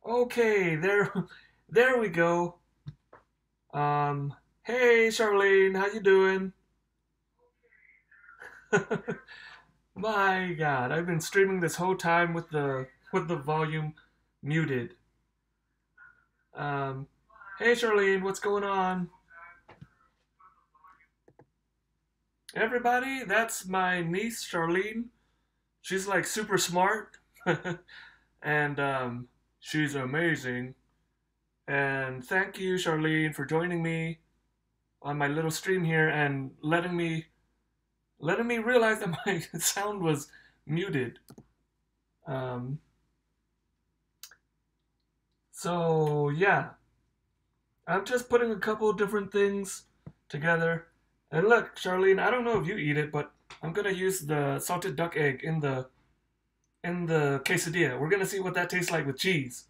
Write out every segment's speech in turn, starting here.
Okay, there we go. Hey Charlene, how you doing? My God, I've been streaming this whole time with the volume muted. Um, hey Charlene, what's going on? Everybody, that's my niece Charlene. She's like super smart, and she's amazing. And thank you, Charlene, for joining me on my little stream here and letting me realize that my sound was muted. Um, so yeah, I'm just putting a couple different things together. And look, Charlene, I don't know if you eat it, but I'm gonna use the salted duck egg in the quesadilla. We're gonna see what that tastes like with cheese.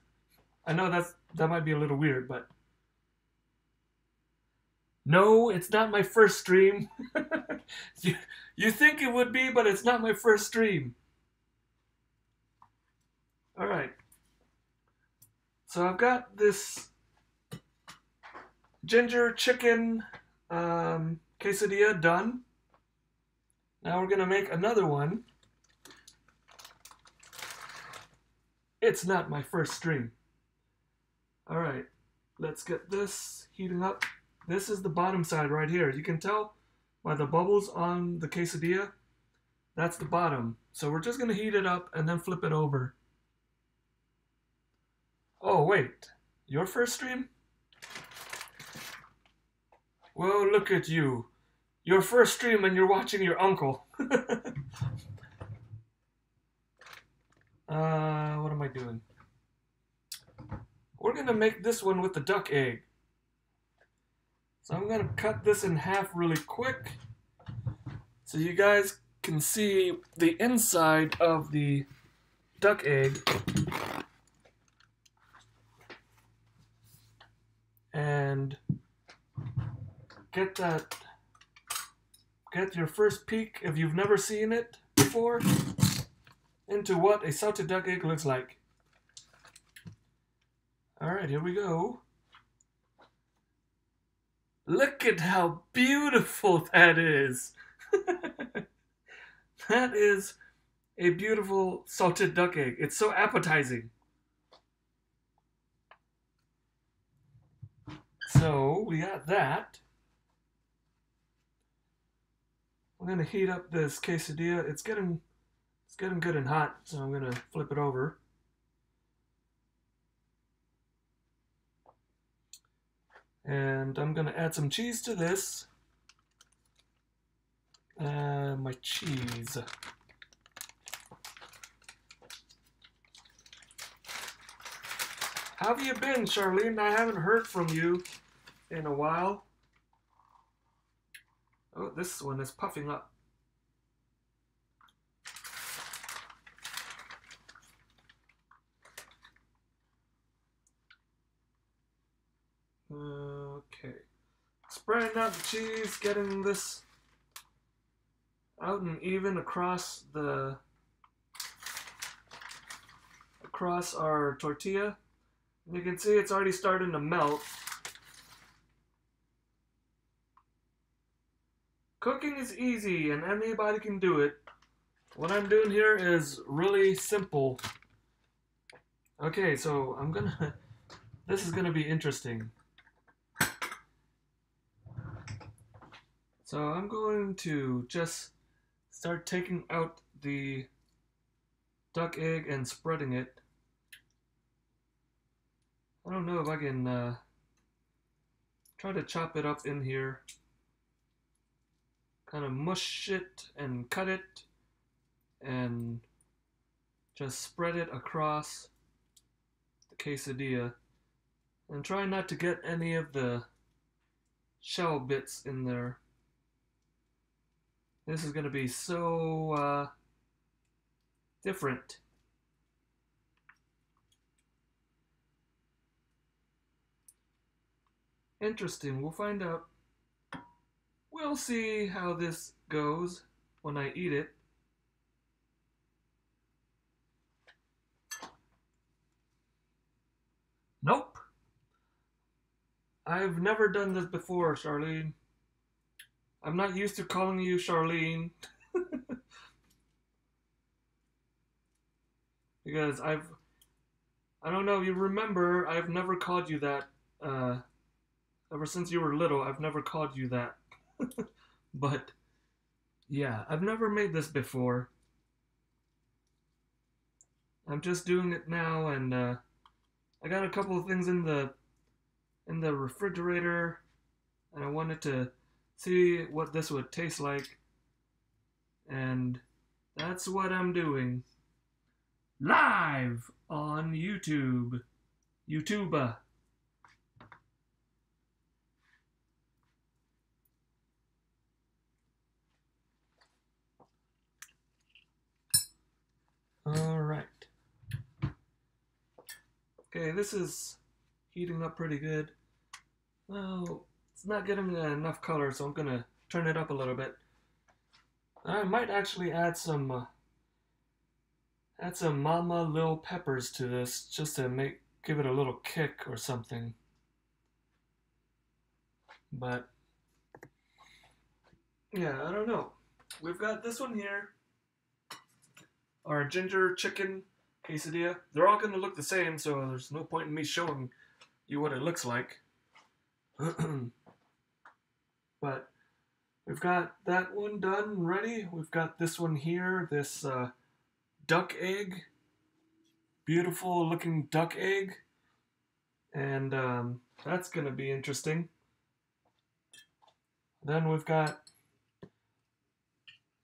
I know that might be a little weird, but no, it's not my first stream. you you think it would be, but it's not my first stream. All right. So I've got this ginger chicken quesadilla done. Now we're gonna make another one. It's not my first stream. All right, let's get this heating up. This is the bottom side right here. You can tell by the bubbles on the quesadilla. That's the bottom. So we're just gonna heat it up and then flip it over. Oh wait, your first stream? Well, look at you. Your first stream and you're watching your uncle. What am I doing? We're gonna make this one with the duck egg. So I'm gonna cut this in half really quick so you guys can see the inside of the duck egg. And get your first peek, if you've never seen it before, into what a salted duck egg looks like. Alright, here we go. Look at how beautiful that is. That is a beautiful salted duck egg. It's so appetizing. So we got that. I'm gonna heat up this quesadilla. It's getting good and hot, so I'm gonna flip it over. And I'm gonna add some cheese to this. My cheese. How have you been, Charlene? I haven't heard from you in a while. Oh, this one is puffing up. Okay. Spreading out the cheese, getting this out and even across our tortilla. And you can see it's already starting to melt. Cooking is easy and anybody can do it. What I'm doing here is really simple. Okay, so this is gonna be interesting. So I'm going to just start taking out the duck egg and spreading it. I don't know if I can try to chop it up in here. Kind of mush it and cut it and just spread it across the quesadilla. And try not to get any of the shell bits in there. This is going to be so different. Interesting, we'll find out. We'll see how this goes when I eat it. Nope. I've never done this before, Charlene. I'm not used to calling you Charlene. Because I don't know, you remember, I've never called you that. Uh, Ever since you were little, I've never called you that. But, yeah, I've never made this before. I'm just doing it now, and I got a couple of things in the refrigerator, and I wanted to see what this would taste like, and that's what I'm doing. Live on YouTube. YouTuber. Alright. Okay, this is heating up pretty good. Well, it's not getting enough color, so I'm gonna turn it up a little bit. I might actually add some Mama Lil Peppers to this, just to give it a little kick or something. But yeah, I don't know. We've got this one here, our ginger chicken quesadilla. They're all gonna look the same, so there's no point in me showing you what it looks like. But we've got that one done, ready. We've got this one here, this duck egg, beautiful looking duck egg, and that's gonna be interesting. Then we've got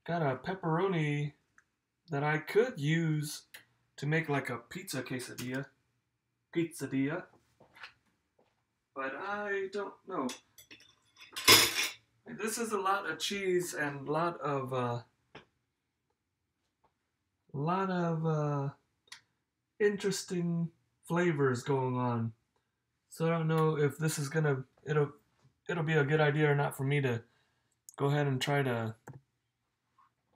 a pepperoni that I could use to make like a pizza quesadilla, but I don't know. This is a lot of cheese and a lot of interesting flavors going on. So I don't know if this is it'll be a good idea or not for me to go ahead and try to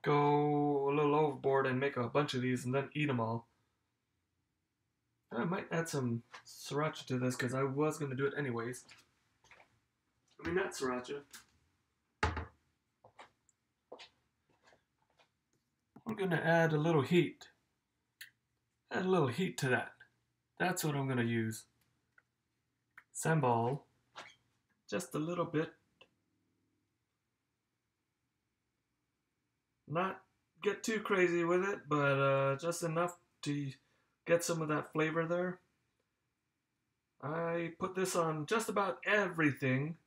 go a little overboard and make a bunch of these and then eat them all. I might add some sriracha to this because I was going to do it anyways. I mean, not sriracha. We're going to add a little heat. Add a little heat to that. That's what I'm going to use. Sambal. Just a little bit. Not get too crazy with it, but just enough to get some of that flavor there. I put this on just about everything,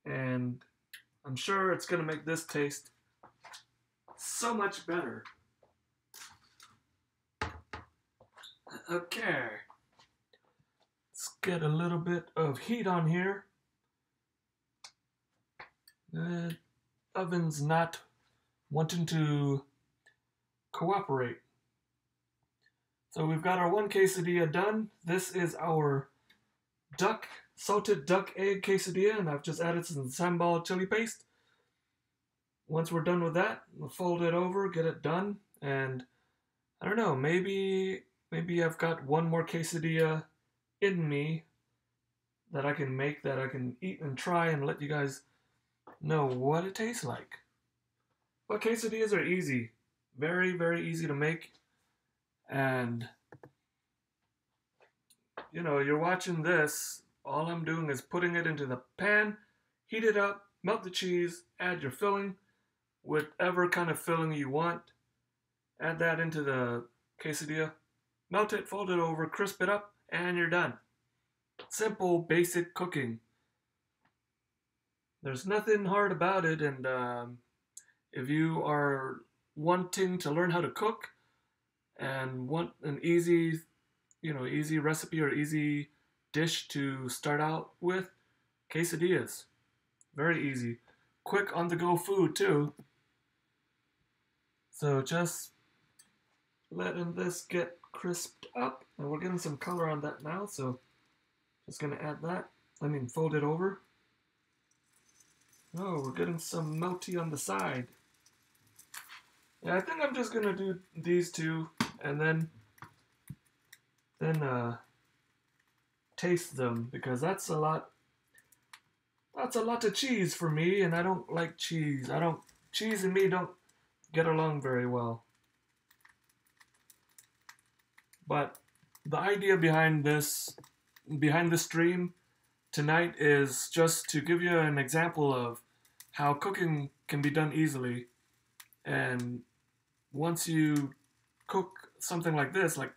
and I'm sure it's going to make this taste so much better. Okay. Let's get a little bit of heat on here. The oven's not wanting to cooperate. So we've got our one quesadilla done. This is our salted duck egg quesadilla, and I've just added some sambal chili paste. Once we're done with that, we'll fold it over, get it done, and I don't know, maybe I've got one more quesadilla in me that I can make, that I can eat and try and let you guys know what it tastes like. But quesadillas are easy. Very, very easy to make. And, you know, you're watching this, all I'm doing is putting it into the pan, heat it up, melt the cheese, add your filling, whatever kind of filling you want. Add that into the quesadilla, melt it, fold it over, crisp it up, and you're done. Simple, basic cooking. There's nothing hard about it, and if you are wanting to learn how to cook and want an easy recipe or easy dish to start out with, quesadillas. Very easy. Quick on-the-go food too. So just letting this get crisped up, and we're getting some color on that now, so just gonna add that. Fold it over. Oh, we're getting some melty on the side. Yeah, I think I'm just gonna do these two, and then taste them because that's a lot. That's a lot of cheese for me, and I don't like cheese. I don't. Cheese and me don't get along very well. But the idea behind this stream tonight is just to give you an example of how cooking can be done easily. And once you cook something like this, like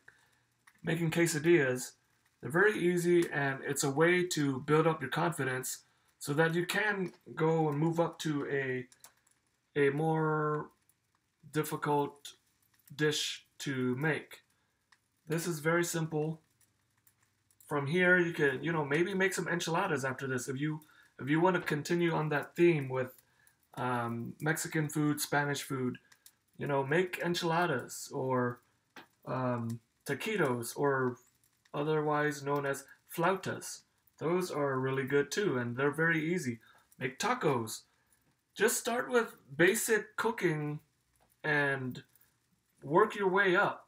making quesadillas, they're very easy and it's a way to build up your confidence so that you can go and move up to a more difficult dish to make. This is very simple. From here, you can, maybe make some enchiladas after this if you want to continue on that theme with Mexican food, Spanish food. Make enchiladas or taquitos or otherwise known as flautas. Those are really good too, and they're very easy. Make tacos. Just start with basic cooking and work your way up.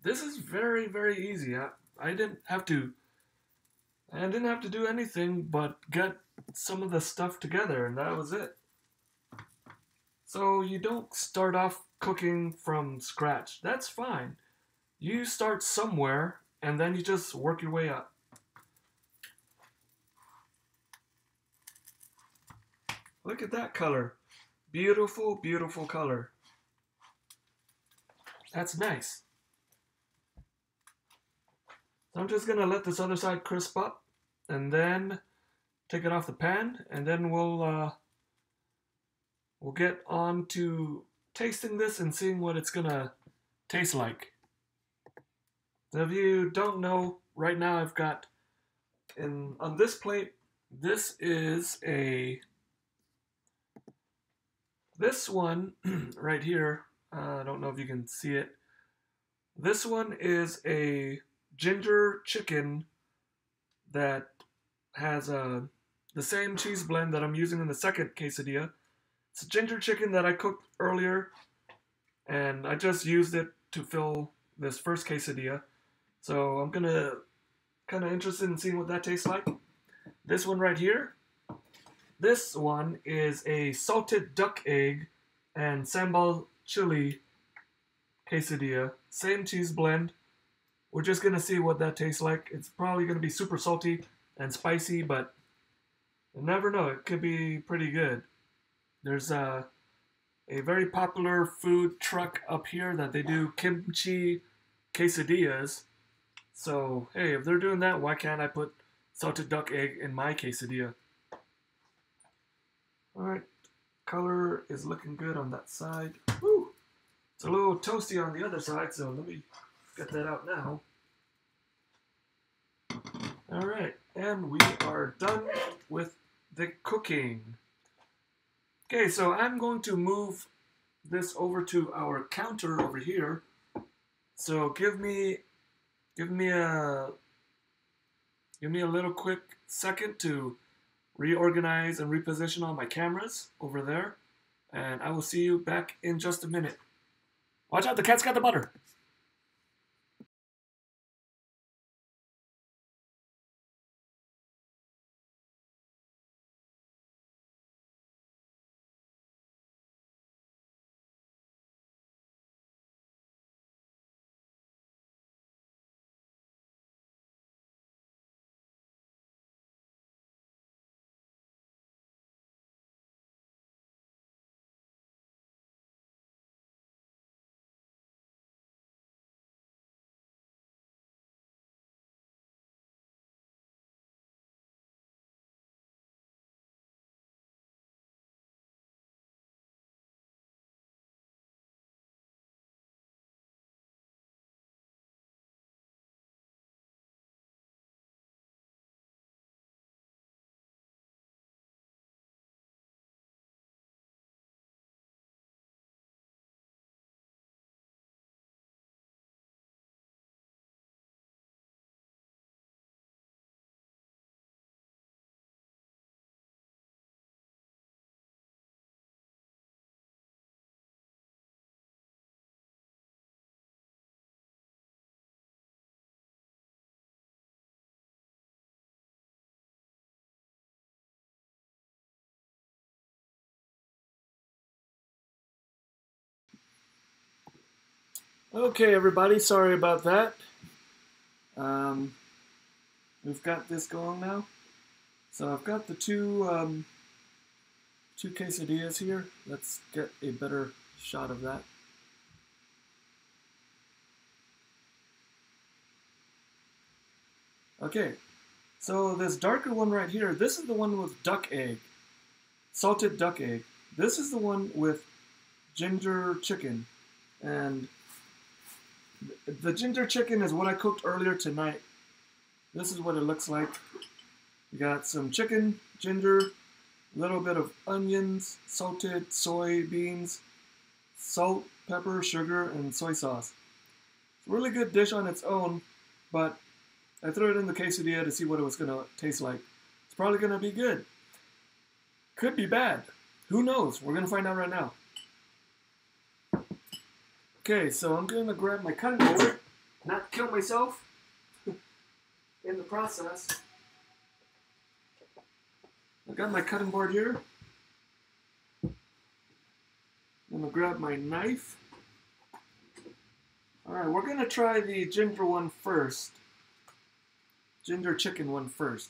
This is very, very easy. I didn't have to do anything but get some of the stuff together, and that was it. So you don't start off cooking from scratch. That's fine. You start somewhere, and then you just work your way up. Look at that color. Beautiful, beautiful color. That's nice. So I'm just going to let this other side crisp up, and then take it off the pan, and then we'll get on to tasting this and seeing what it's going to taste like. So if you don't know, right now I've got on this plate, this one right here, I don't know if you can see it. This one is a ginger chicken that has the same cheese blend that I'm using in the second quesadilla. It's a ginger chicken that I cooked earlier, and I just used it to fill this first quesadilla. So I'm kind of interested in seeing what that tastes like. This one right here, this one is a salted duck egg and sambal chili quesadilla. Same cheese blend. We're just going to see what that tastes like. It's probably going to be super salty and spicy, but you never know. It could be pretty good. There's a very popular food truck up here that they do kimchi quesadillas. So, hey, if they're doing that, why can't I put salted duck egg in my quesadilla? Alright, color is looking good on that side. Woo! It's a little toasty on the other side, so let me get that out now. Alright, and we are done with the cooking. Okay, so I'm going to move this over to our counter over here. So give me a little quick second to reorganize and reposition all my cameras over there, and I will see you back in just a minute. Watch out, the cat's got the butter. Okay, everybody, sorry about that. Um, we've got this going now. So I've got the two quesadillas here. Let's get a better shot of that. Okay, so this darker one right here, this is the one with duck egg, salted duck egg. This is the one with ginger chicken, and the ginger chicken is what I cooked earlier tonight. This is what it looks like. We got some chicken, ginger, a little bit of onions, salted soybeans, salt, pepper, sugar, and soy sauce. It's a really good dish on its own, but I threw it in the quesadilla to see what it was going to taste like. It's probably going to be good. Could be bad. Who knows? We're going to find out right now. Okay, so I'm going to grab my cutting board, not kill myself in the process. I got my cutting board here. I'm going to grab my knife. Alright, we're going to try the ginger one first. Ginger chicken one first.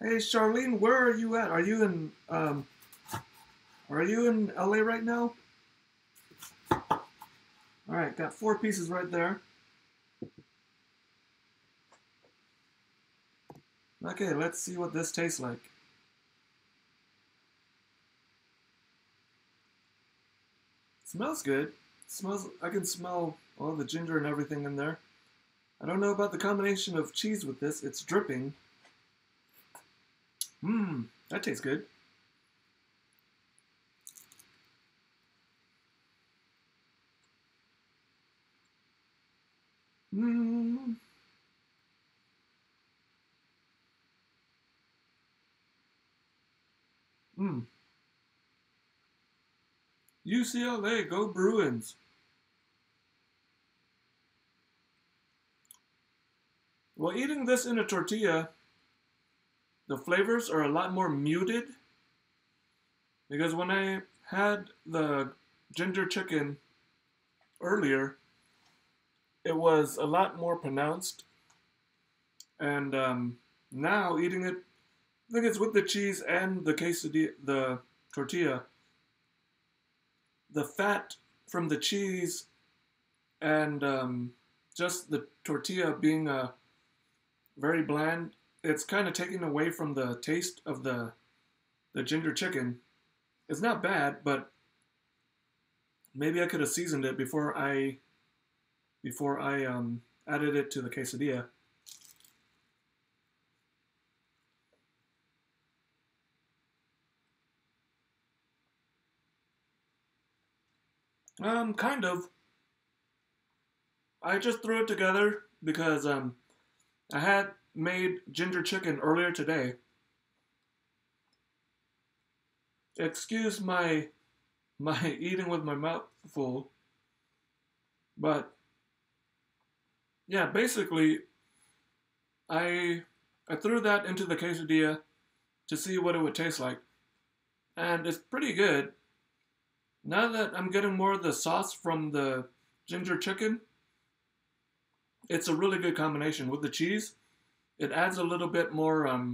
Hey Charlene, where are you at? Are you in LA right now? Alright, got 4 pieces right there. Okay, let's see what this tastes like. Smells good. Smells. I can smell all the ginger and everything in there. I don't know about the combination of cheese with this. It's dripping. Mmm, that tastes good. Mmm. Mmm. UCLA, go Bruins. Well, eating this in a tortilla, the flavors are a lot more muted. Because when I had the ginger chicken earlier, it was a lot more pronounced. And now eating it, I think it's with the cheese and the quesadilla, the tortilla. The fat from the cheese and just the tortilla being very bland, it's kind of taking away from the taste of the ginger chicken. It's not bad, but maybe I could have seasoned it before I added it to the quesadilla. Kind of. I just threw it together because I had made ginger chicken earlier today. Excuse my eating with my mouth full, but yeah, basically I I threw that into the quesadilla to see what it would taste like, and it's pretty good. Now that I'm getting more of the sauce from the ginger chicken, it's a really good combination with the cheese. It adds a little bit more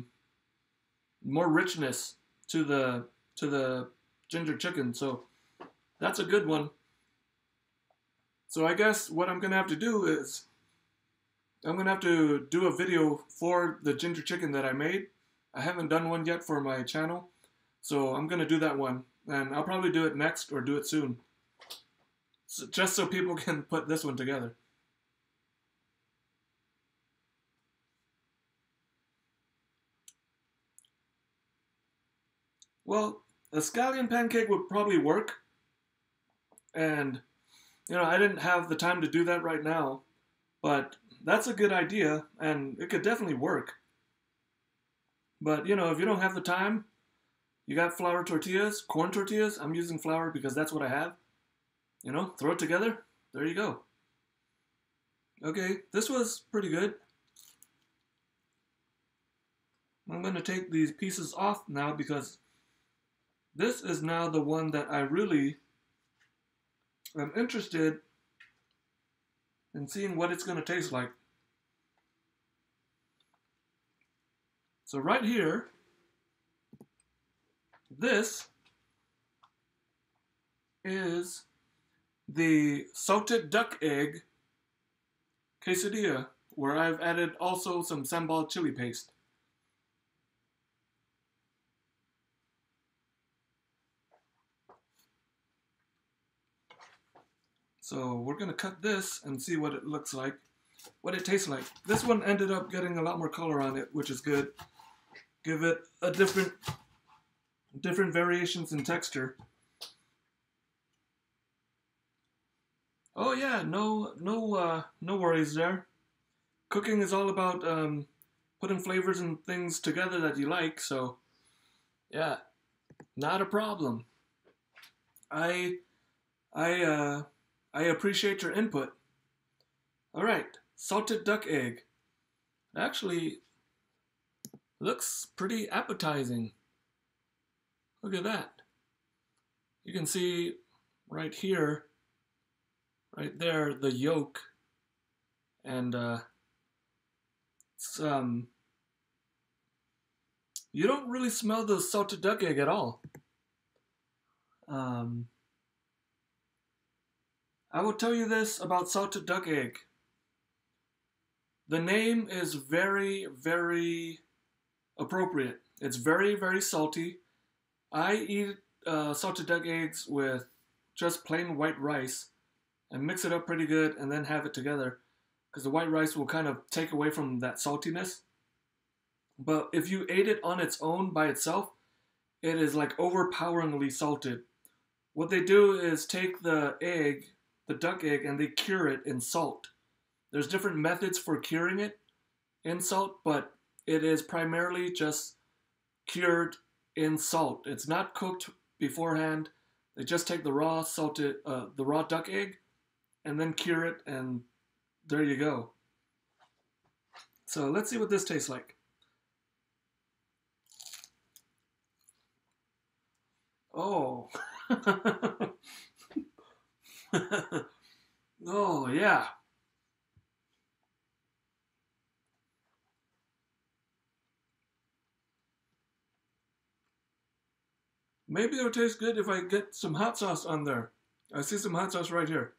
richness to the ginger chicken. So that's a good one. So I guess what I'm gonna have to do is I'm gonna have to do a video for the ginger chicken that I made. I haven't done one yet for my channel, so I'm gonna do that one, and I'll probably do it next or do it soon, so, just so people can put this one together. Well, a scallion pancake would probably work, and I didn't have the time to do that right now, but that's a good idea, and it could definitely work. But if you don't have the time, you got flour tortillas, corn tortillas. I'm using flour because that's what I have. Throw it together. There you go. Okay, this was pretty good. I'm going to take these pieces off now because This is now the one that I really am interested in seeing what it's going to taste like. So right here, this is the salted duck egg quesadilla, where I've added also some sambal chili paste. So we're gonna cut this and see what it looks like, what it tastes like. This one ended up getting a lot more color on it, which is good. Give it a different variations in texture. Oh yeah, no worries there. Cooking is all about putting flavors and things together that you like. So yeah, not a problem. I I I appreciate your input. All right, salted duck egg. Actually, looks pretty appetizing. Look at that. You can see right here, right there, the yolk, and it's you don't really smell the salted duck egg at all. Um, I will tell you this about salted duck egg. The name is very, very appropriate. It's very, very salty. I eat salted duck eggs with just plain white rice and mix it up pretty good and then have it together because the white rice will kind of take away from that saltiness. But if you ate it on its own by itself, it is like overpoweringly salted. What they do is take the egg, the duck egg, and they cure it in salt. There's different methods for curing it in salt, but it is primarily just cured in salt. It's not cooked beforehand. They just take the raw the raw duck egg, and then cure it, and there you go. So let's see what this tastes like. Oh. Oh, yeah. Maybe it'll taste good if I get some hot sauce on there. I see some hot sauce right here.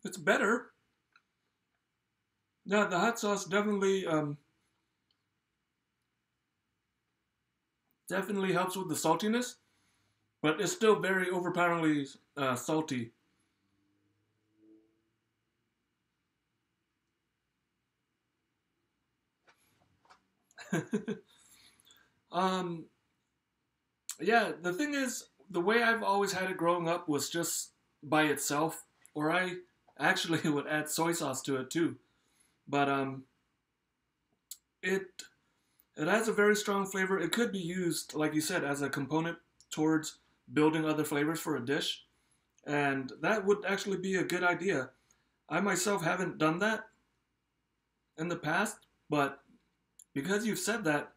It's better. Yeah, the hot sauce definitely definitely helps with the saltiness, but it's still very overpoweringly salty. um, yeah, the thing is, the way I've always had it growing up was just by itself, or I actually would add soy sauce to it too. But it it has a very strong flavor. It could be used, like you said, as a component towards building other flavors for a dish, and that would actually be a good idea. I myself haven't done that in the past, but because you've said that,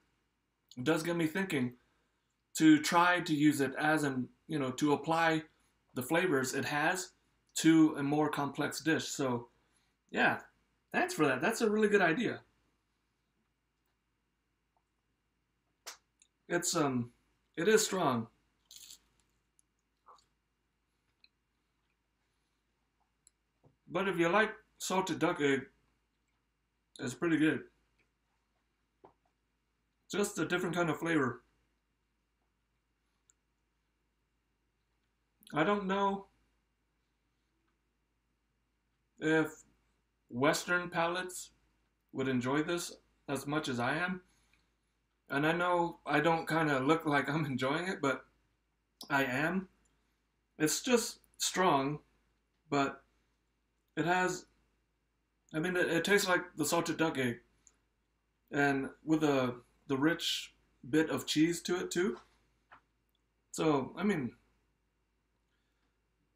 it does get me thinking to try to use it as an, to apply the flavors it has to a more complex dish. So, yeah, thanks for that. That's a really good idea. It's it is strong, but if you like salted duck egg, it's pretty good. Just a different kind of flavor. I don't know if Western palates would enjoy this as much as I am. And I know I don't kind of look like I'm enjoying it, but I am. It's just strong, but it has, I mean, it tastes like the salted duck egg. And with the rich bit of cheese to it too. So, I mean,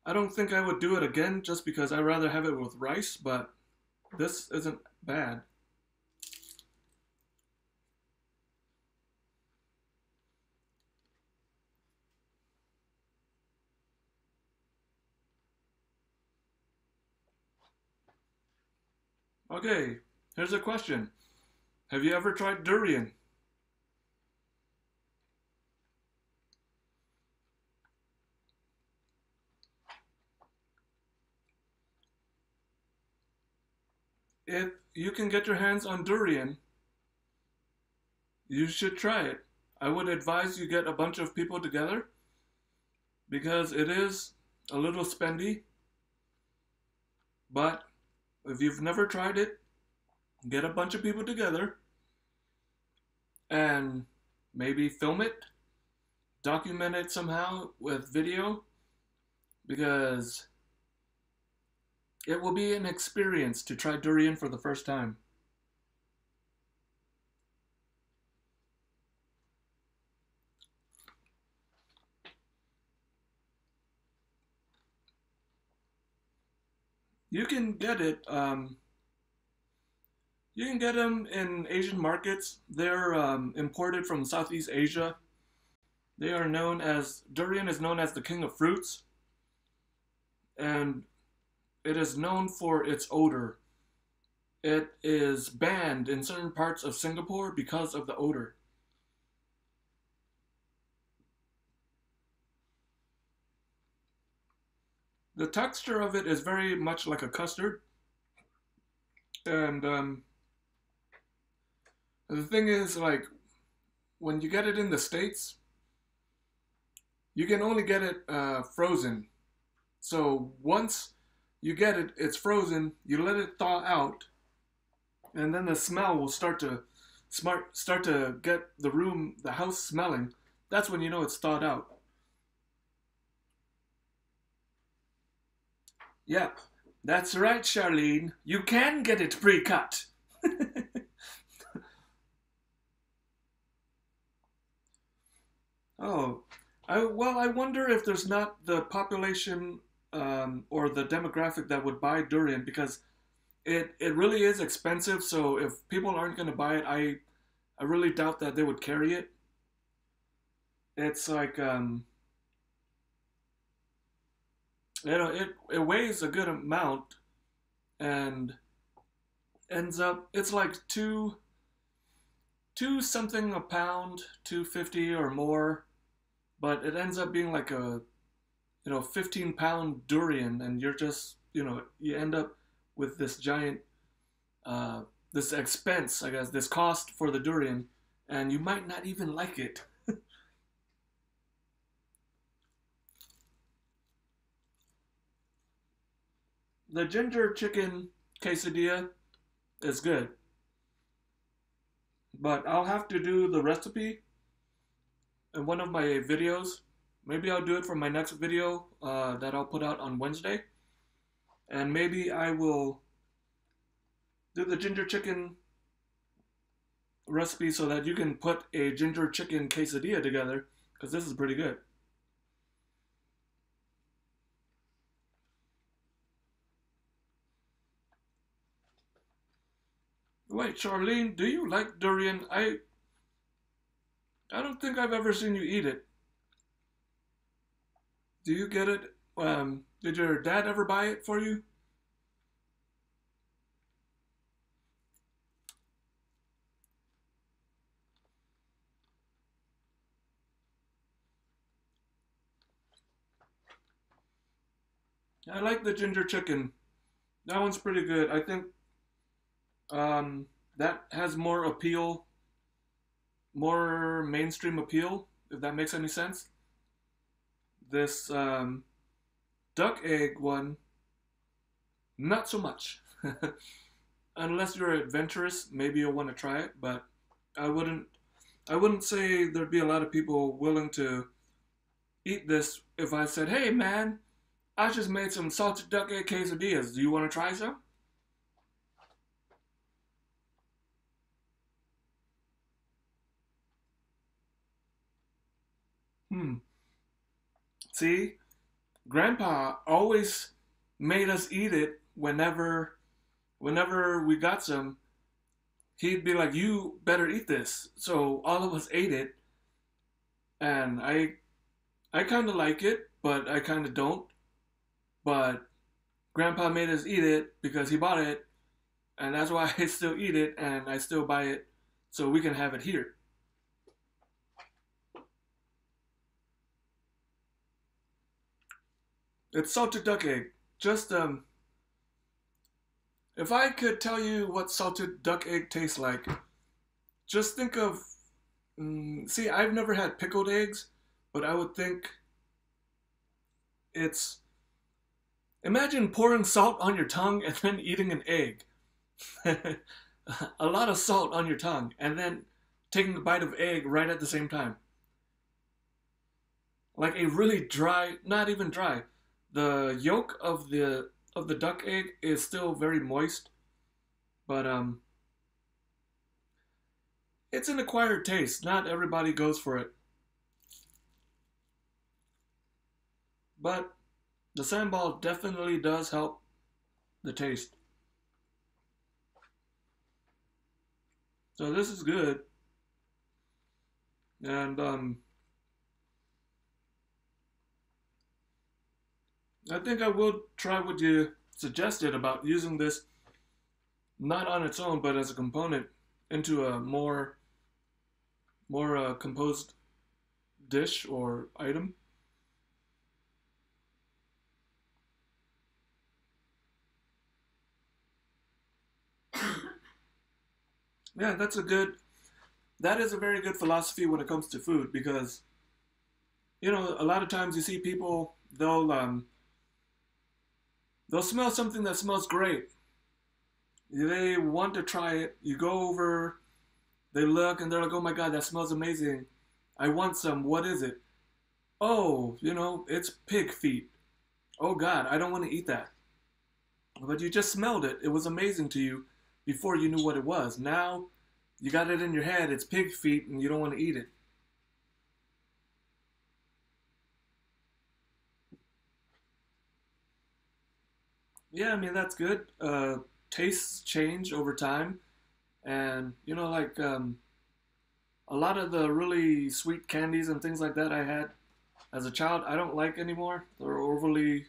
I don't think I would do it again just because I'd rather have it with rice, but This isn't bad. Okay, here's a question. Have you ever tried durian? If you can get your hands on durian, you should try it. I would advise you get a bunch of people together because it is a little spendy, but if you've never tried it, get a bunch of people together and maybe film it, document it somehow with video because it will be an experience to try durian for the first time. You can get it. You can get them in Asian markets. They're imported from Southeast Asia. They are known as durian is known as the king of fruits, and it is known for its odor. It is banned in certain parts of Singapore because of the odor. The texture of it is very much like a custard, and the thing is, like, when you get it in the States, you can only get it frozen. So once you get it, it's frozen, you let it thaw out, and then the smell will start to get the house smelling. That's when you know it's thawed out. Yep, that's right, Charlene. You can get it pre-cut. Oh, I wonder if there's not the population or the demographic that would buy durian because it really is expensive. So if people aren't going to buy it, I really doubt that they would carry it. It's like it weighs a good amount and ends up it's like two something a pound, 250 or more, but it ends up being like a 15-pound durian, and you're just you end up with this giant this expense, I guess, this cost for the durian, and you might not even like it. The ginger chicken quesadilla is good, but I'll have to do the recipe in one of my videos. Maybe I'll do it for my next video that I'll put out on Wednesday, and maybe I will do the ginger chicken recipe so that you can put a ginger chicken quesadilla together because this is pretty good. Wait, Charlene, do you like durian? I don't think I've ever seen you eat it. Do you get it? Did your dad ever buy it for you? I like the ginger chicken. That one's pretty good. I think that has more appeal, more mainstream appeal, if that makes any sense. This duck egg one, not so much. Unless you're adventurous, maybe you'll want to try it, but I wouldn't I wouldn't say there'd be a lot of people willing to eat this if I said, "Hey man, I just made some salted duck egg quesadillas. Do you want to try some?" Hmm. See, Grandpa always made us eat it whenever whenever we got some, he'd be like, "You better eat this." So all of us ate it, and I kind of like it, but I kind of don't. But Grandpa made us eat it because he bought it, and that's why I still eat it and I still buy it so we can have it here. It's salted duck egg. Just if I could tell you what salted duck egg tastes like, just think of. See, I've never had pickled eggs, but I would think it's. Imagine pouring salt on your tongue and then eating an egg. A lot of salt on your tongue and then taking a bite of egg right at the same time. Like a really dry, not even dry. The yolk of the duck egg is still very moist, but it's an acquired taste. Not everybody goes for it. But the sambal definitely does help the taste. So this is good. And I think I will try what you suggested about using this not on its own, but as a component into a more composed dish or item. Yeah, that is a very good philosophy when it comes to food because a lot of times you see people they'll smell something that smells great. They want to try it. You go over, they look, and they're like, "Oh my God, that smells amazing. I want some. What is it?" "Oh, it's pig feet." "Oh God, I don't want to eat that." But you just smelled it. It was amazing to you before you knew what it was. Now you got it in your head. It's pig feet, and you don't want to eat it. Yeah, I mean that's good. Tastes change over time, and like a lot of the really sweet candies and things like that I had as a child, I don't like anymore. They're overly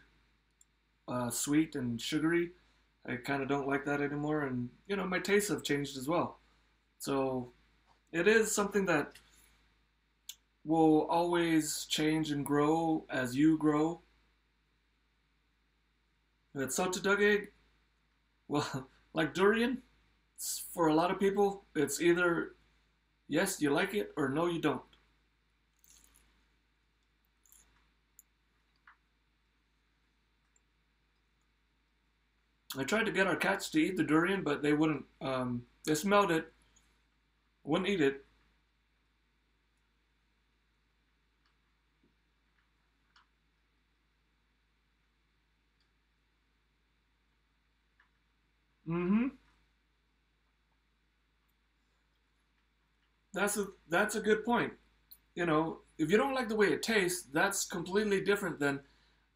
sweet and sugary. I kind of don't like that anymore, and my tastes have changed as well. So it is something that will always change and grow as you grow. But salted duck egg, well, like durian, for a lot of people, it's either yes, you like it, or no, you don't. I tried to get our cats to eat the durian, but they wouldn't. They smelled it, wouldn't eat it. Mm-hmm. That's a good point. If you don't like the way it tastes, that's completely different than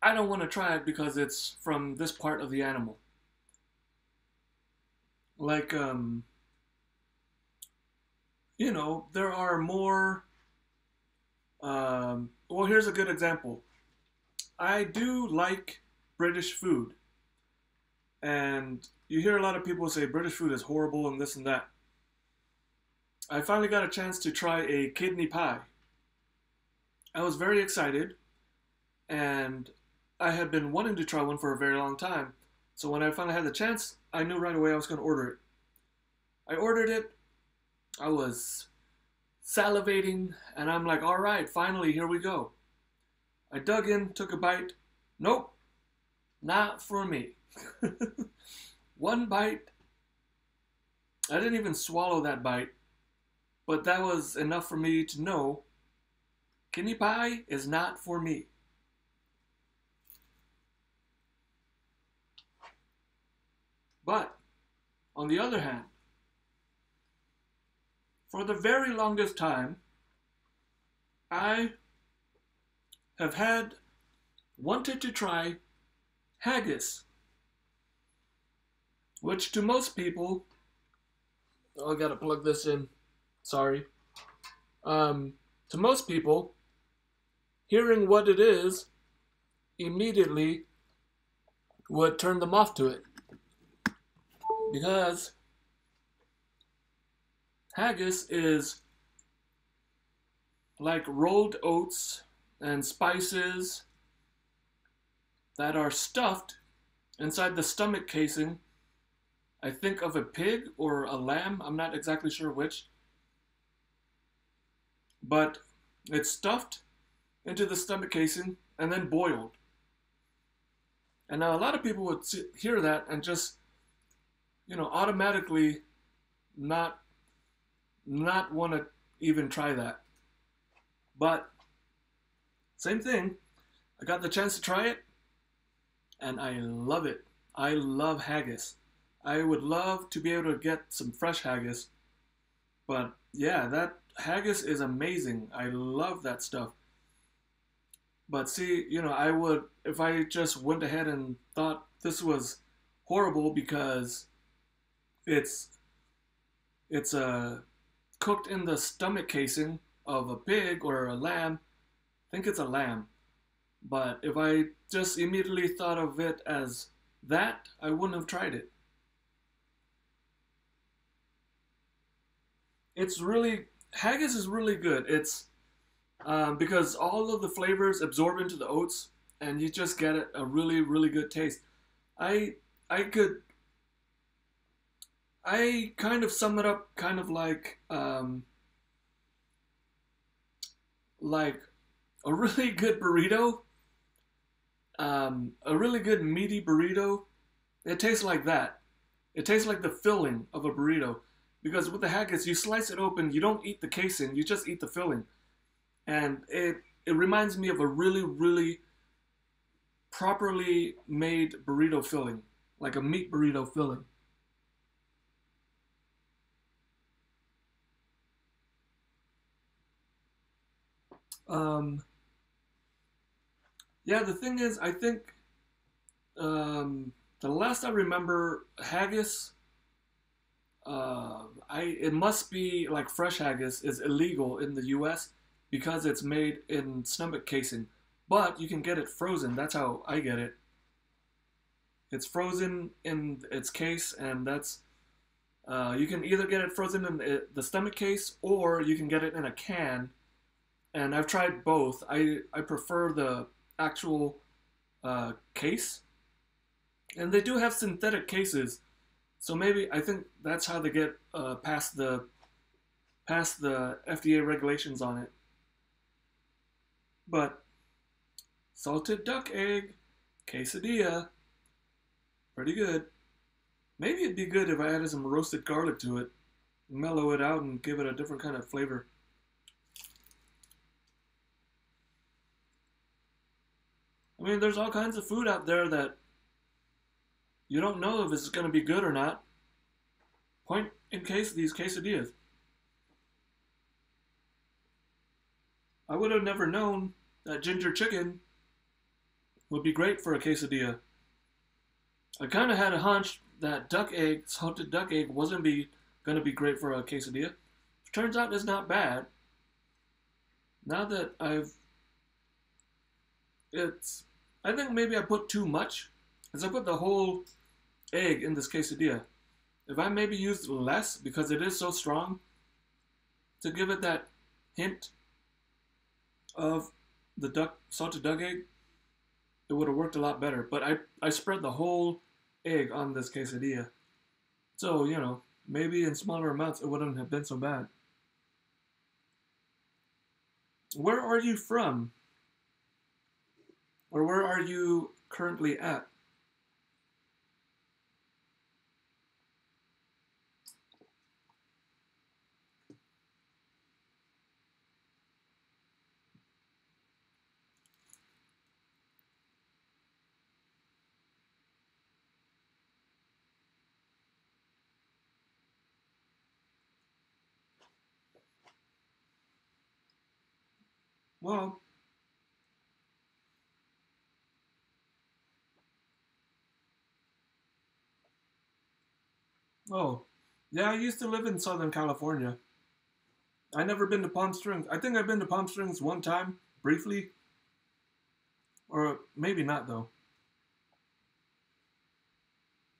I don't want to try it because it's from this part of the animal. Like there are more. Well, here's a good example. I do like British food, and you hear a lot of people say British food is horrible and this and that. I finally got a chance to try a kidney pie. I was very excited, and I had been wanting to try one for a very long time. So when I finally had the chance, I knew right away I was going to order it. I ordered it. I was salivating, and I'm like, all right, finally, here we go. I dug in, took a bite. Nope, not for me. One bite. I didn't even swallow that bite, but that was enough for me to know kidney pie is not for me. But, on the other hand, for the very longest time, I have wanted to try haggis. which to most people, oh, I gotta plug this in. Sorry. Um, to most people, hearing what it is immediately would turn them off to it because haggis is like rolled oats and spices that are stuffed inside the stomach casing, I think, of a pig or a lamb. I'm not exactly sure which. But it's stuffed into the stomach casing and then boiled. And now a lot of people would hear that and just, automatically not not want to even try that. But same thing. I got the chance to try it and I love it. I love haggis. I would love to be able to get some fresh haggis. But yeah, that haggis is amazing. I love that stuff. But see, I would, if I just went ahead and thought this was horrible because it's it's cooked in the stomach casing of a pig or a lamb. I think it's a lamb. But if I just immediately thought of it as that, I wouldn't have tried it. It's really haggis is really good. It's because all of the flavors absorb into the oats, and you just get a really really good taste. I I could I kind of sum it up kind of like a really good burrito, a really good meaty burrito. It tastes like that. It tastes like the filling of a burrito. Because with the haggis, you slice it open, you don't eat the casing, you just eat the filling. And it reminds me of a really, really properly made burrito filling, like a meat burrito filling. Um, yeah, the thing is, I think the last I remember haggis, I it must be like fresh haggis is illegal in the U.S. because it's made in stomach casing, but you can get it frozen. That's how I get it. It's frozen in its case, and that's you can either get it frozen in the stomach case or you can get it in a can. And I've tried both. I prefer the actual case, and they do have synthetic cases. So maybe I think that's how they get past the FDA regulations on it. But salted duck egg quesadilla, pretty good. Maybe it'd be good if I added some roasted garlic to it, mellow it out, and give it a different kind of flavor. I mean, there's all kinds of food out there that you don't know if it's going to be good or not. Point in case these quesadillas. I would have never known that ginger chicken would be great for a quesadilla. I kind of had a hunch that salted duck egg, wasn't be going to be great for a quesadilla. Turns out it's not bad. Now that it's, I think maybe I put too much, because I put the whole egg in this quesadilla. If I maybe used less because it is so strong, to give it that hint of the salted duck egg, it would have worked a lot better. But I spread the whole egg on this quesadilla. So, maybe in smaller amounts it wouldn't have been so bad. Where are you from? Or where are you currently at? Well, Oh, yeah, I used to live in Southern California. I never been to Palm Springs. I think I've been to Palm Springs one time, briefly, or maybe not though.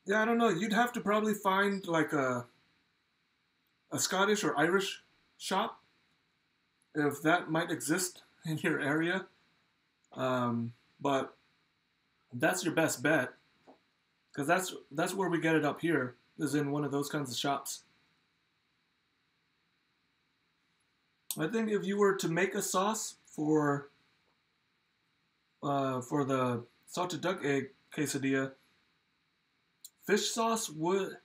Yeah, I don't know. You'd have to probably find like a Scottish or Irish shop if that might exist in your area. Um, but that's your best bet because that's where we get it up here is in one of those kinds of shops. I think if you were to make a sauce for the salted duck egg quesadilla, fish sauce would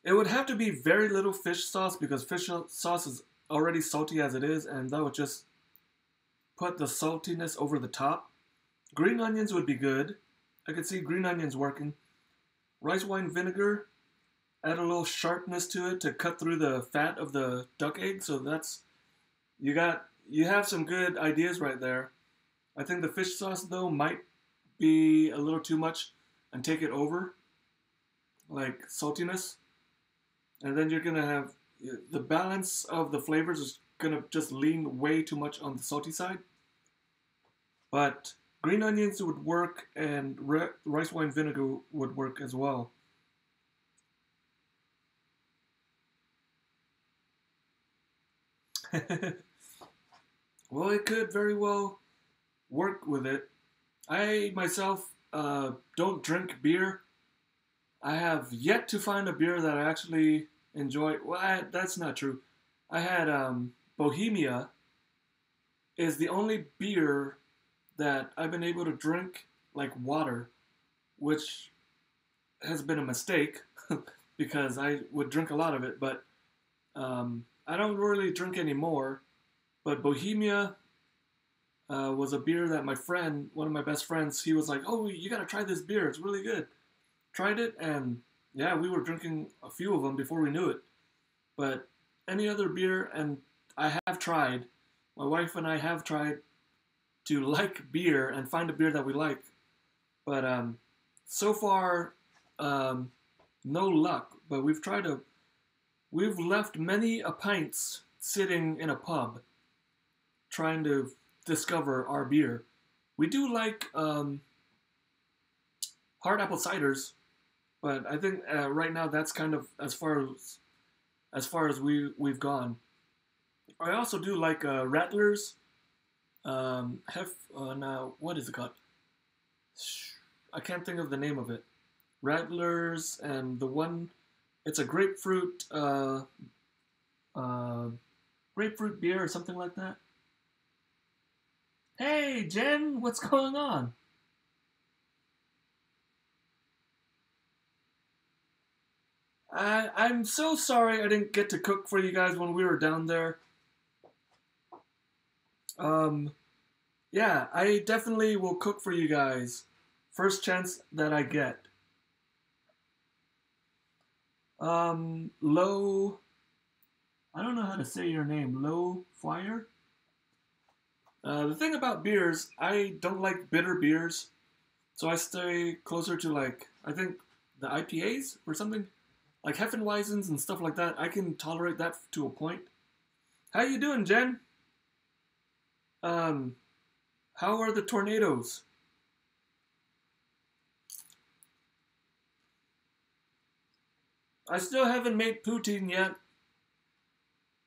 it would have to be very little fish sauce because fish sauce is already salty as it is, and that would just put the saltiness over the top. Green onions would be good. I could see green onions working. Rice wine vinegar, add a little sharpness to it to cut through the fat of the duck egg. So that's you have some good ideas right there. I think the fish sauce though might be a little too much and take it over, like saltiness, and then you're gonna have the balance of the flavors is gonna just lean way too much on the salty side. But green onions would work, and rice wine vinegar would work as well. Well, it could very well work with it. I myself don't drink beer. I have yet to find a beer that I actually enjoy. Well, that's not true. I had Bohemia is the only beer that I've been able to drink like water, which has been a mistake because I would drink a lot of it, but I don't really drink anymore. But Bohemia was a beer that my friend, one of my best friends, he was like, "Oh, you gotta try this beer. It's really good." Tried it, and yeah, we were drinking a few of them before we knew it. But any other beer, and I have tried, my wife and I have tried to like beer and find a beer that we like. But so far, um, no luck. But we've left many a pints sitting in a pub trying to discover our beer. We do like hard apple ciders, but I think right now that's kind of as far as we've gone. I also do like Rattlers. Now what is it called? I can't think of the name of it. Rattlers and the one, it's a uh, grapefruit beer or something like that. Hey Jen, what's going on? I'm so sorry I didn't get to cook for you guys when we were down there. Um, yeah, I definitely will cook for you guys. First chance that I get. Low. I don't know how to say your name. Low Fire? The thing about beers, I don't like bitter beers. So I stay closer to like, I think the IPAs or something. Like Heffenweizens and stuff like that. I can tolerate that to a point. How you doing, Jen? Um, how are the tornadoes? I still haven't made poutine yet.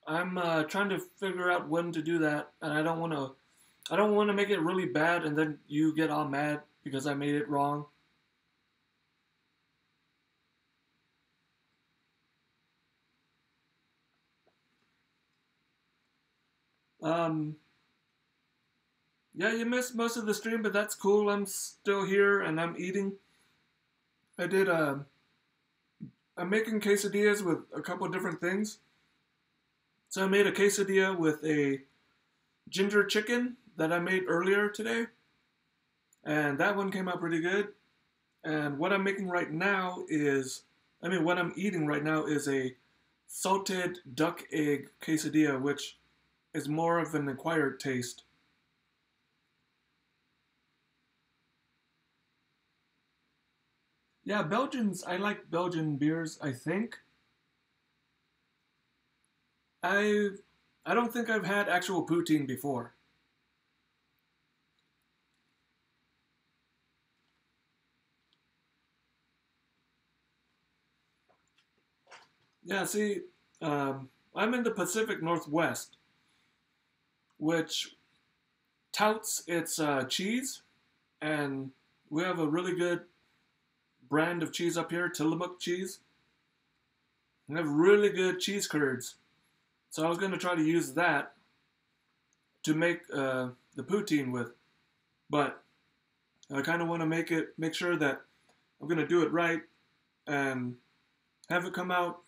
I'm trying to figure out when to do that, and I don't want to. I don't want to make it really bad, and then you get all mad because I made it wrong. Um, yeah, you missed most of the stream, but that's cool. I'm still here and I'm eating. I did. I'm making quesadillas with a couple of different things. So I made a quesadilla with a ginger chicken that I made earlier today, and that one came out pretty good. And what I'm making right now is, I mean, what I'm eating right now is a salted duck egg quesadilla, which is more of an acquired taste. Yeah, Belgians. I like Belgian beers. I think I I don't think I've had actual poutine before. Yeah, see, I'm in the Pacific Northwest, which touts its cheese, and we have a really good brand of cheese up here, Tillamook cheese. We have really good cheese curds, so I was going to try to use that to make the poutine with, but I kind of want to make sure that I'm going to do it right and have it come out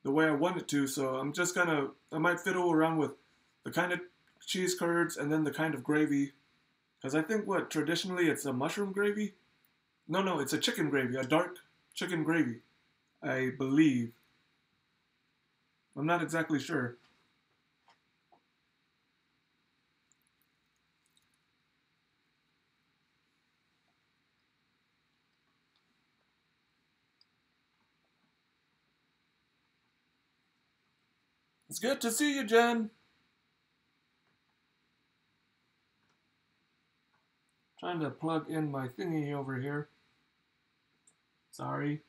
the way I want it to. So I might fiddle around with the kind of cheese curds and then the kind of gravy. Because I think what traditionally it's a mushroom gravy. No, no, it's a chicken gravy, a dark chicken gravy, I believe. I'm not exactly sure. It's good to see you, Jen. Trying to plug in my thingy over here. Sorry.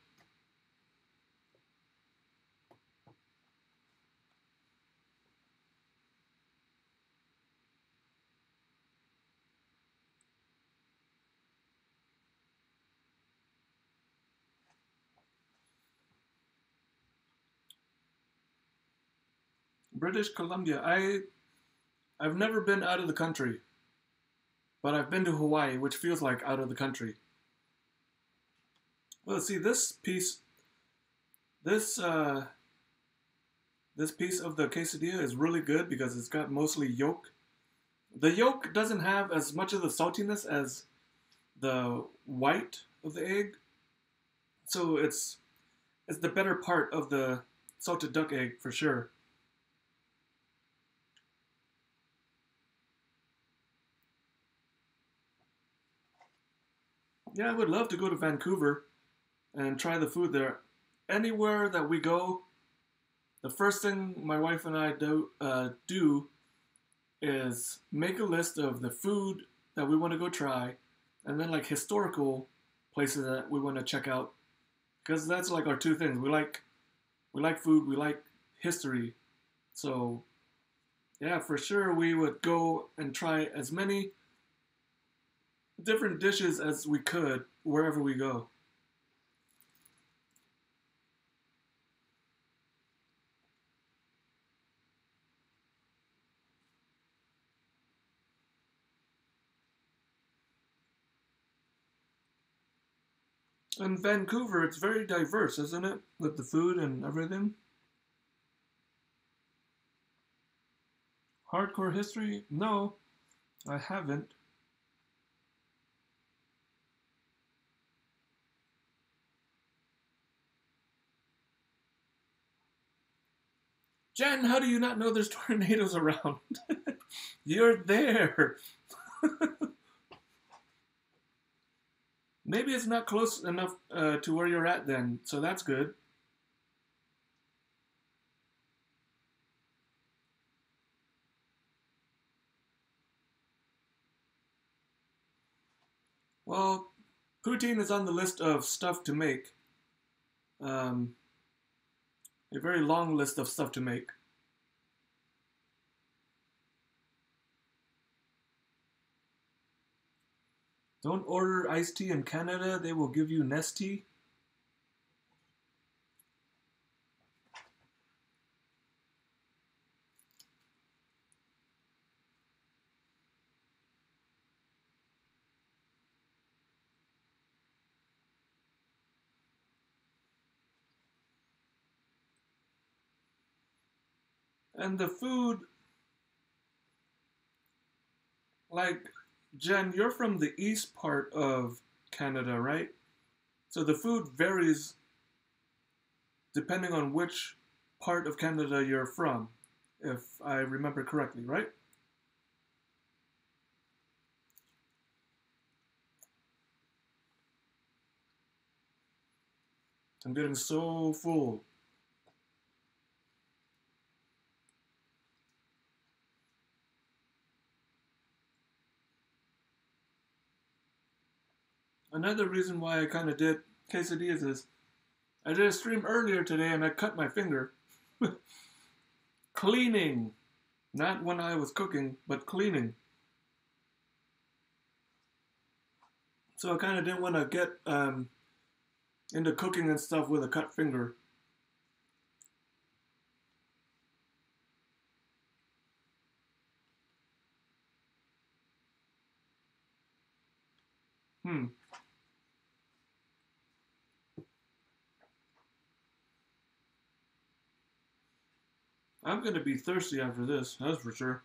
British Columbia. I've never been out of the country, but I've been to Hawaii, which feels like out of the country. Well, see this this piece of the quesadilla is really good because it's got mostly yolk. The yolk doesn't have as much of the saltiness as the white of the egg, so it's the better part of the salted duck egg for sure. Yeah, I would love to go to Vancouver and try the food there. Anywhere that we go, the first thing my wife and I do is make a list of the food that we want to go try, and then like historical places that we want to check out, because that's like our two things. We like food, we like history. So yeah, for sure we would go and try as many different dishes as we could wherever we go. In Vancouver, it's very diverse, isn't it? With the food and everything. Hardcore history? No, I haven't. Jen, how do you not know there's tornadoes around? You're there. Maybe it's not close enough to where you're at then, so that's good. Well, poutine is on the list of stuff to make. Um, a very long list of stuff to make. Don't order iced tea in Canada, they will give you Nestea. And the food, like, Jen, you're from the east part of Canada, right? So the food varies depending on which part of Canada you're from, if I remember correctly, right? I'm getting so full. Another reason why I kind of did quesadillas is I did a stream earlier today and I cut my finger. Cleaning. Not when I was cooking, but cleaning. So I kind of didn't want to get into cooking and stuff with a cut finger. I'm gonna be thirsty after this, that's for sure.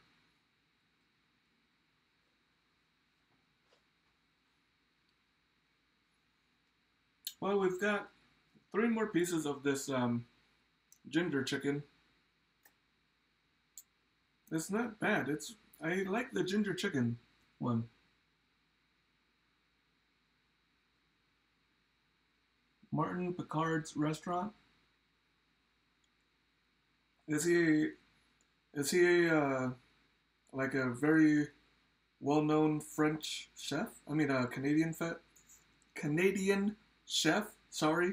Well, we've got 3 more pieces of this ginger chicken. It's not bad. I like the ginger chicken one. Martin Picard's restaurant. Is he like a very well-known French chef? I mean, a Canadian chef. Sorry.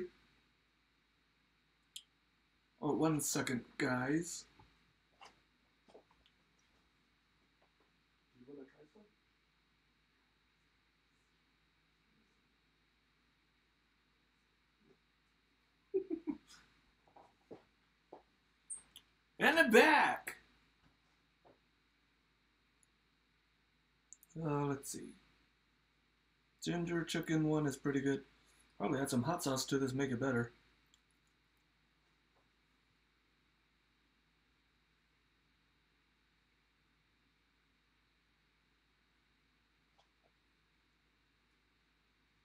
Oh, 1 second, guys. You want to try some? And I'm back. Let's see. Ginger chicken one is pretty good. Probably add some hot sauce to this, make it better.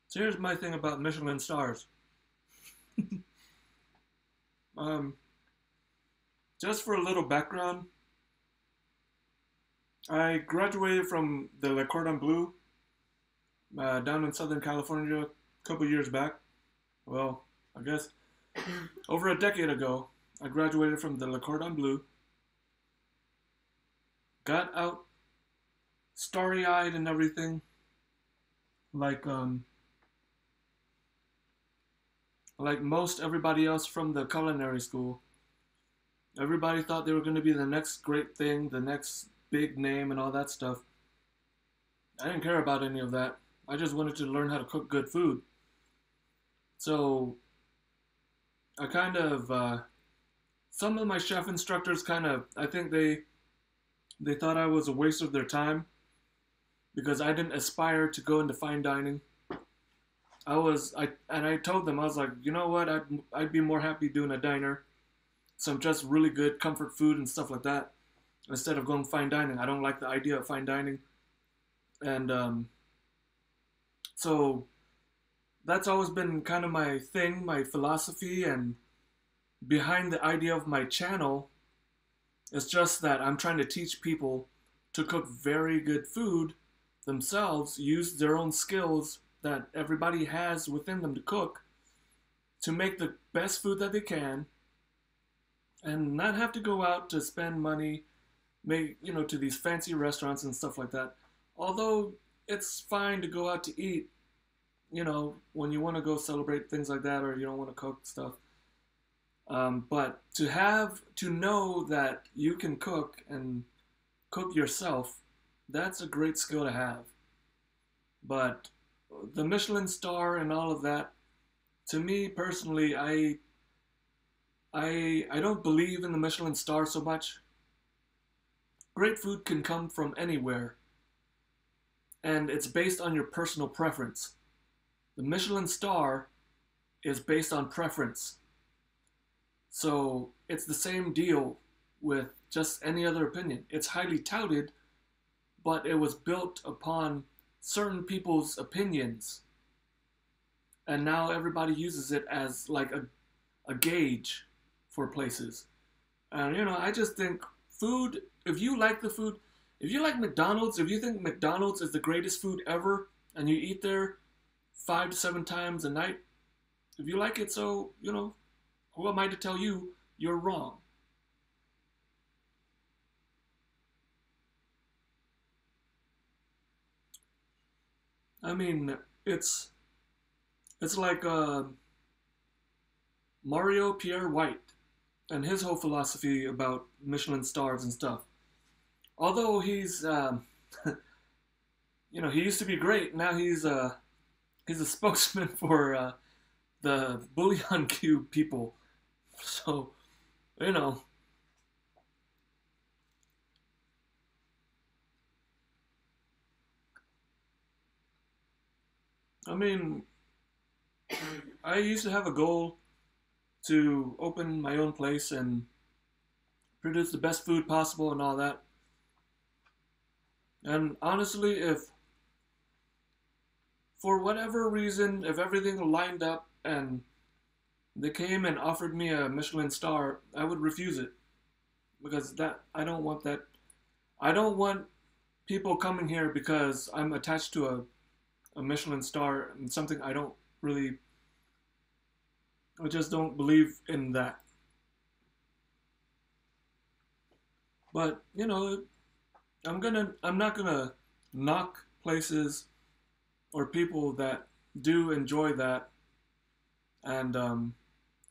So here's my thing about Michelin stars. Just for a little background, I graduated from the Le Cordon Bleu down in Southern California a couple years back. Well, I guess over a decade ago, I graduated from the Le Cordon Bleu. Got out starry-eyed and everything, like most everybody else from the culinary school. Everybody thought they were going to be the next great thing, the next big name and all that stuff. I didn't care about any of that. I just wanted to learn how to cook good food. So I kind of, some of my chef instructors kind of, I think they thought I was a waste of their time because I didn't aspire to go into fine dining. I told them, I was like, you know what, I'd be more happy doing a diner, some just really good comfort food and stuff like that, instead of going fine dining. I don't like the idea of fine dining. And so that's always been kind of my thing, my philosophy, and behind the idea of my channel is just that I'm trying to teach people to cook very good food themselves, use their own skills that everybody has within them to cook, to make the best food that they can, and not have to go out to spend money, to these fancy restaurants and stuff like that. Although it's fine to go out to eat, when you want to go celebrate things like that, or you don't want to cook stuff. But to know that you can cook and cook yourself, that's a great skill to have. But the Michelin star and all of that, to me personally, I don't believe in the Michelin star so much. Great food can come from anywhere, and it's based on your personal preference. The Michelin star is based on preference. So it's the same deal with just any other opinion. It's highly touted, but it was built upon certain people's opinions. And now everybody uses it as like a gauge for places. And I just think food, if you like the food, if you like McDonald's, if you think McDonald's is the greatest food ever, and you eat there 5 to 7 times a night, if you like it, so, you know, who am I to tell you you're wrong? I mean, it's it's like Mario Pierre White and his whole philosophy about Michelin stars and stuff. Although he's, you know, he used to be great. Now he's a spokesman for the Bullion Cube people. So, you know, I mean, I used to have a goal to open my own place and produce the best food possible and all that. And honestly, if for whatever reason, if everything lined up and they came and offered me a Michelin star, I would refuse it because that I don't want that. I don't want people coming here because I'm attached to a Michelin star and something I don't really. I just don't believe in that. But you know, I'm not gonna knock places or people that do enjoy that and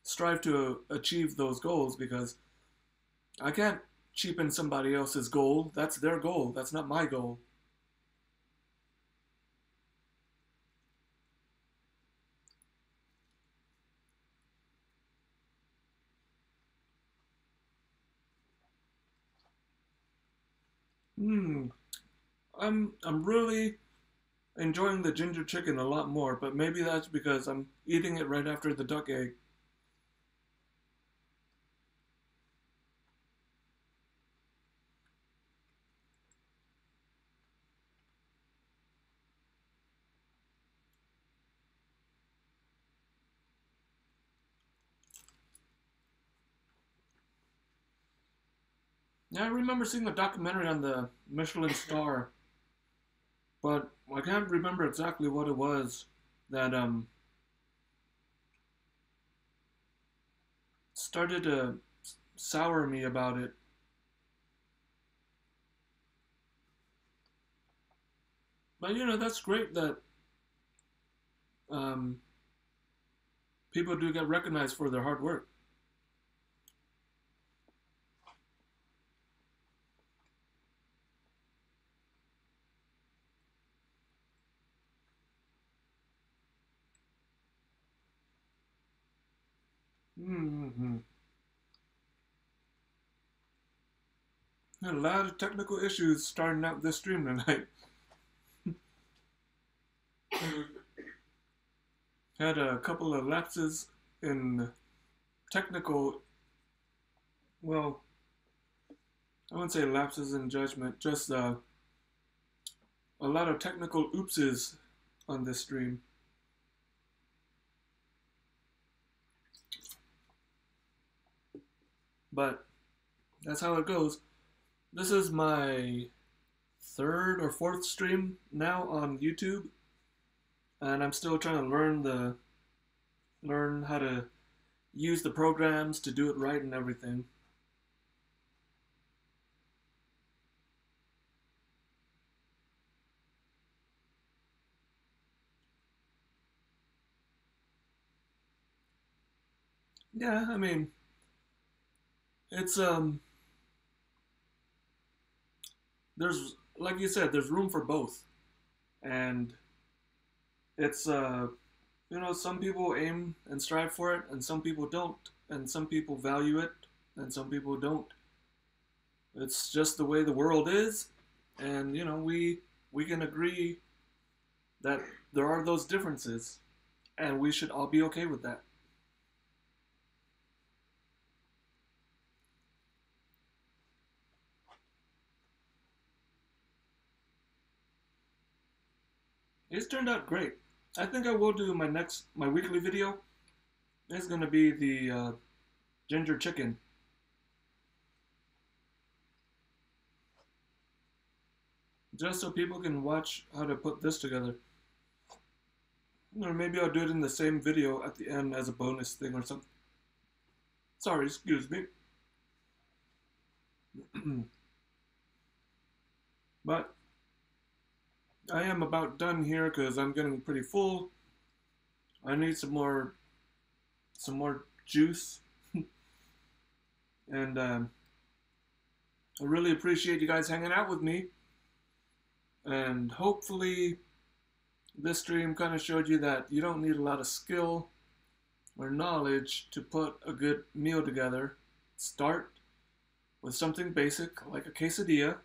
strive to achieve those goals because I can't cheapen somebody else's goal. That's their goal. That's not my goal. Hmm. I'm really enjoying the ginger chicken a lot more, but maybe that's because I'm eating it right after the duck egg. Yeah, I remember seeing a documentary on the Michelin star, but I can't remember exactly what it was that started to sour me about it. But you know, that's great that um, people do get recognized for their hard work. Mm-hmm. Had a lot of technical issues starting out this stream tonight. Had a couple of lapses in technical, well, I wouldn't say lapses in judgment, just a lot of technical oopses on this stream. But that's how it goes. This is my third or fourth stream now on YouTube, and I'm still trying to learn how to use the programs to do it right and everything. Yeah, I mean, it's there's like you said, there's room for both, and it's you know, some people aim and strive for it, and some people don't, and some people value it, and some people don't. It's just the way the world is, and you know, we can agree that there are those differences, and we should all be okay with that. It's turned out great. I think I will do my weekly video. It's gonna be the ginger chicken, just so people can watch how to put this together. Or maybe I'll do it in the same video at the end as a bonus thing or something. Sorry, excuse me. But I am about done here because I'm getting pretty full. I need some more juice. And I really appreciate you guys hanging out with me. And hopefully this stream kind of showed you that you don't need a lot of skill or knowledge to put a good meal together. Start with something basic like a quesadilla,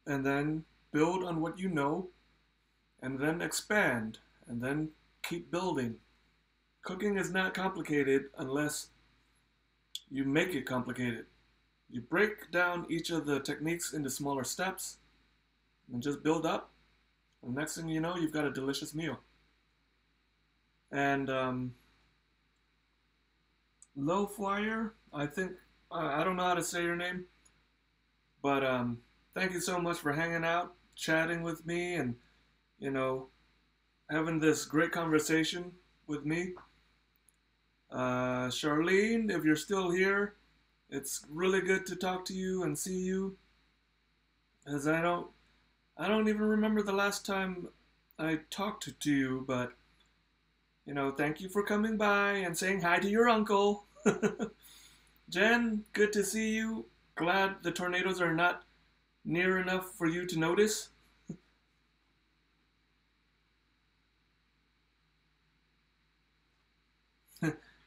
and then build on what you know, and then expand, and then keep building. Cooking is not complicated unless you make it complicated. You break down each of the techniques into smaller steps and just build up. And next thing you know, you've got a delicious meal. And Low Flyer, I think, I don't know how to say your name, but thank you so much for hanging out, chatting with me, and, you know, having this great conversation with me. Charlene, if you're still here, it's really good to talk to you and see you, as I don't even remember the last time I talked to you, but, you know, thank you for coming by and saying hi to your uncle. Jen, good to see you. Glad the tornadoes are not near enough for you to notice.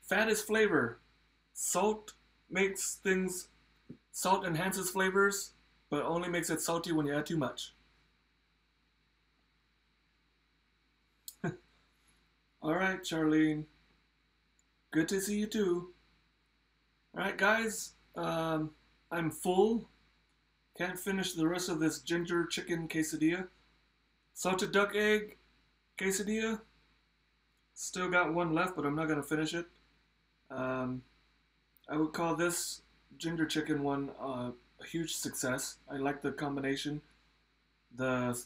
Fat is flavor. Salt enhances flavors, but only makes it salty when you add too much. Alright, Charlene. Good to see you too. Alright, guys. I'm full. Can't finish the rest of this ginger chicken quesadilla. Salted duck egg quesadilla. Still got one left, but I'm not going to finish it. I would call this ginger chicken one a huge success. I like the combination. The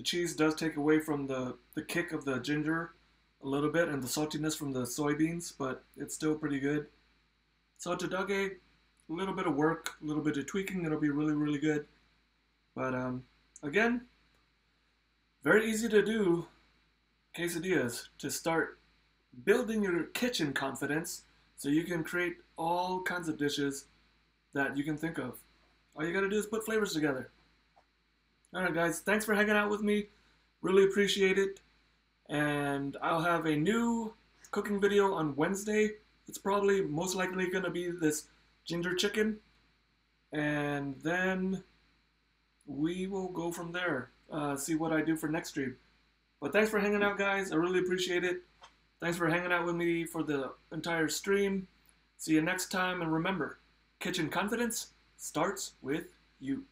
cheese does take away from the kick of the ginger a little bit and the saltiness from the soybeans, but it's still pretty good. Salted duck egg, a little bit of work, a little bit of tweaking, it'll be really, really good. But again, very easy to do quesadillas to start building your kitchen confidence so you can create all kinds of dishes that you can think of. All you gotta do is put flavors together. Alright guys, thanks for hanging out with me. Really appreciate it. And I'll have a new cooking video on Wednesday. It's probably most likely gonna be this ginger chicken. And then we will go from there. See what I do for next stream. But thanks for hanging out, guys. I really appreciate it. Thanks for hanging out with me for the entire stream. See you next time. And remember, kitchen confidence starts with you.